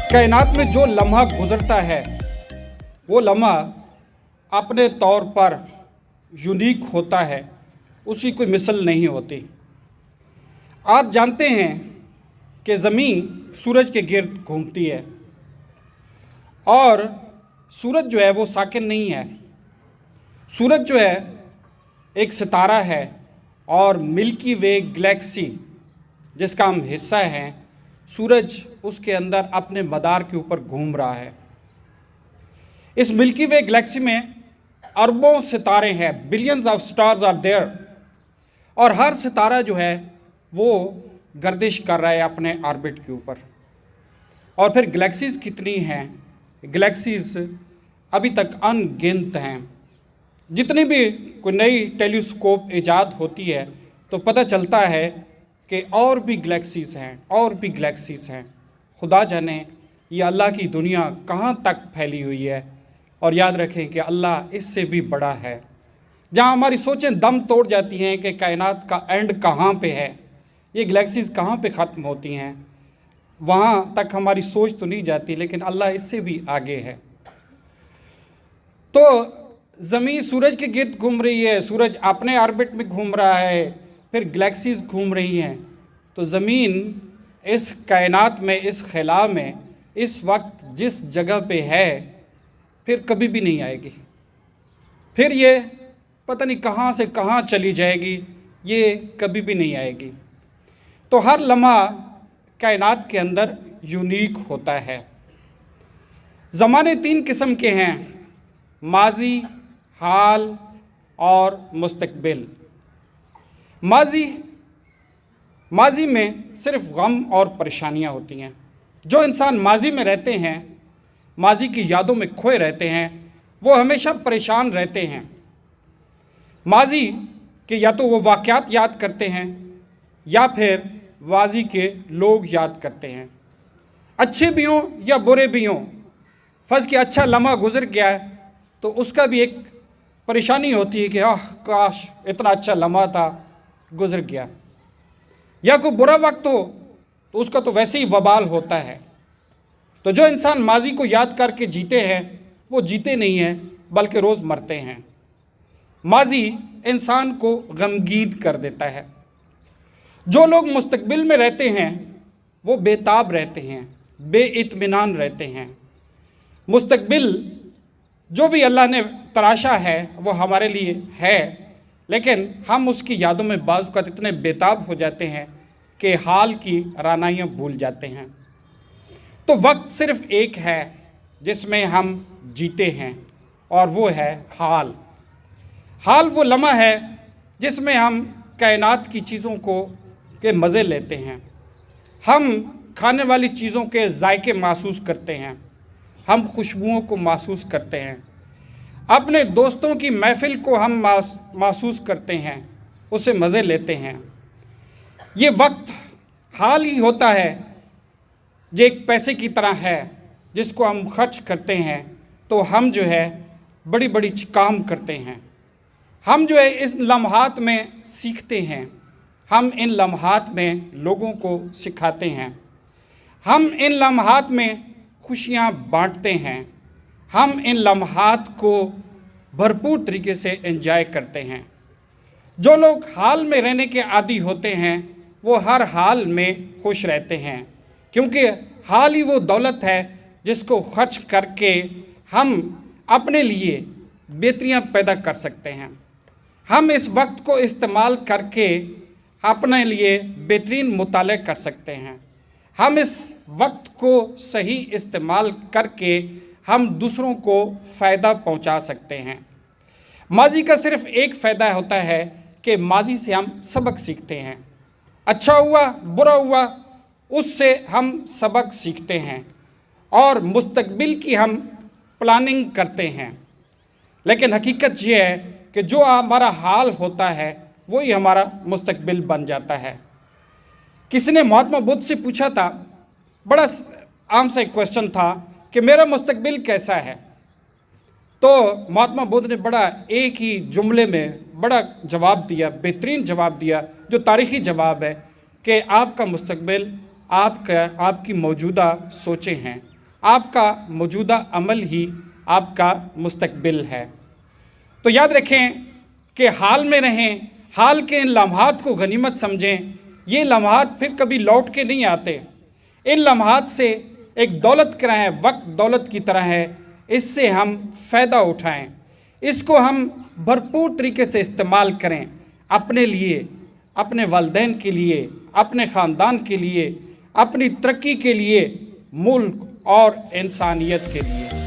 कायनात में जो लम्हा गुजरता है वो लम्हा अपने तौर पर यूनिक होता है, उसकी कोई मिसल नहीं होती। आप जानते हैं कि ज़मीन सूरज के गिर्द घूमती है और सूरज जो है वो साकिन नहीं है। सूरज जो है एक सितारा है और मिल्की वे गैलेक्सी जिसका हम हिस्सा हैं, सूरज उसके अंदर अपने मदार के ऊपर घूम रहा है। इस मिल्की वे गैलेक्सी में अरबों सितारे हैं, billions of stars are there, और हर सितारा जो है वो गर्दिश कर रहा है अपने ऑर्बिट के ऊपर। और फिर गैलेक्सीज कितनी हैं? गैलेक्सीज अभी तक अनगिनत हैं। जितनी भी कोई नई टेलीस्कोप ईजाद होती है तो पता चलता है कि और भी गैलेक्सीज हैं, और भी गैलेक्सीज हैं। खुदा जाने ये अल्लाह की दुनिया कहाँ तक फैली हुई है। और याद रखें कि अल्लाह इससे भी बड़ा है। जहाँ हमारी सोचें दम तोड़ जाती हैं कि कायनात का एंड कहाँ पे है, ये गैलेक्सीज कहाँ पे ख़त्म होती हैं, वहाँ तक हमारी सोच तो नहीं जाती, लेकिन अल्लाह इससे भी आगे है। तो ज़मीन सूरज के गिर्द घूम रही है, सूरज अपने ऑर्बिट में घूम रहा है, फिर गैलेक्सीज घूम रही हैं। तो ज़मीन इस कायनात में, इस खला में इस वक्त जिस जगह पे है फिर कभी भी नहीं आएगी। फिर ये पता नहीं कहाँ से कहाँ चली जाएगी, ये कभी भी नहीं आएगी। तो हर लम्हा कायनात के अंदर यूनिक होता है। ज़माने तीन किस्म के हैं, माजी, हाल और मुस्तकबिल। माजी में सिर्फ गम और परेशानियां होती हैं। जो इंसान माजी में रहते हैं, माजी की यादों में खोए रहते हैं, वो हमेशा परेशान रहते हैं। माजी के या तो वो वाक़यात याद करते हैं या फिर माजी के लोग याद करते हैं, अच्छे भी हों या बुरे भी हों। फर्ज़ कि अच्छा लम्हा गुज़र गया है तो उसका भी एक परेशानी होती है कि काश इतना अच्छा लम्हा था, गुज़र गया। या कोई बुरा वक्त हो तो उसका तो वैसे ही वबाल होता है। तो जो इंसान माजी को याद करके जीते हैं वो जीते नहीं हैं बल्कि रोज़ मरते हैं। माजी इंसान को गमगीन कर देता है। जो लोग मुस्तकबिल में रहते हैं वो बेताब रहते हैं, बेइत्मीनान रहते हैं। मुस्तकबिल जो भी अल्लाह ने तराशा है वो हमारे लिए है, लेकिन हम उसकी यादों में बाज़ वक़्त इतने बेताब हो जाते हैं कि हाल की रानाइयाँ भूल जाते हैं। तो वक्त सिर्फ़ एक है जिसमें हम जीते हैं और वो है हाल। हाल वो लम्हा है जिसमें हम कायनात की चीज़ों के मज़े लेते हैं। हम खाने वाली चीज़ों के जायके महसूस करते हैं, हम खुशबुओं को महसूस करते हैं, अपने दोस्तों की महफ़िल को हम महसूस करते हैं, उसे मज़े लेते हैं। ये वक्त हाल ही होता है, जो एक पैसे की तरह है जिसको हम खर्च करते हैं तो हम जो है बड़ी बड़ी काम करते हैं। हम जो है इस लम्हात में सीखते हैं, हम इन लम्हात में लोगों को सिखाते हैं, हम इन लम्हात में खुशियाँ बांटते हैं, हम इन लम्हात को भरपूर तरीके से एंजॉय करते हैं। जो लोग हाल में रहने के आदी होते हैं वो हर हाल में खुश रहते हैं, क्योंकि हाल ही वो दौलत है जिसको खर्च करके हम अपने लिए बेहतरियाँ पैदा कर सकते हैं। हम इस वक्त को इस्तेमाल करके अपने लिए बेहतरीन मुताले कर सकते हैं। हम इस वक्त को सही इस्तेमाल करके हम दूसरों को फ़ायदा पहुंचा सकते हैं। माजी का सिर्फ़ एक फ़ायदा होता है कि माजी से हम सबक सीखते हैं। अच्छा हुआ बुरा हुआ उससे हम सबक सीखते हैं और मुस्तकबिल की हम प्लानिंग करते हैं। लेकिन हकीकत ये है कि जो हमारा हाल होता है वही हमारा मुस्तकबिल बन जाता है। किसी ने महात्मा बुद्ध से पूछा था, बड़ा आम सा एक क्वेश्चन था कि मेरा मुस्तकबिल कैसा है। तो महात्मा बुद्ध ने बड़ा एक ही जुमले में बड़ा जवाब दिया, बेहतरीन जवाब दिया, जो तारीख़ी जवाब है कि आपका मुस्तकबिल आपकी मौजूदा सोचें हैं, آپ کا موجودہ عمل ہی آپ کا مستقبل ہے۔ تو یاد رکھیں کہ حال میں رہیں، حال کے ان لمحات کو غنیمت سمجھیں۔ یہ لمحات پھر کبھی لوٹ کے نہیں آتے۔ ان لمحات سے ایک دولت کی طرح ہے، وقت دولت کی طرح ہے، اس سے ہم فائدہ اٹھائیں، اس کو ہم بھرپور طریقے سے استعمال کریں، اپنے لیے، اپنے والدین کے لیے، اپنے خاندان کے لیے، اپنی ترقی کے لیے، ملک اور انسانیت کے لیے۔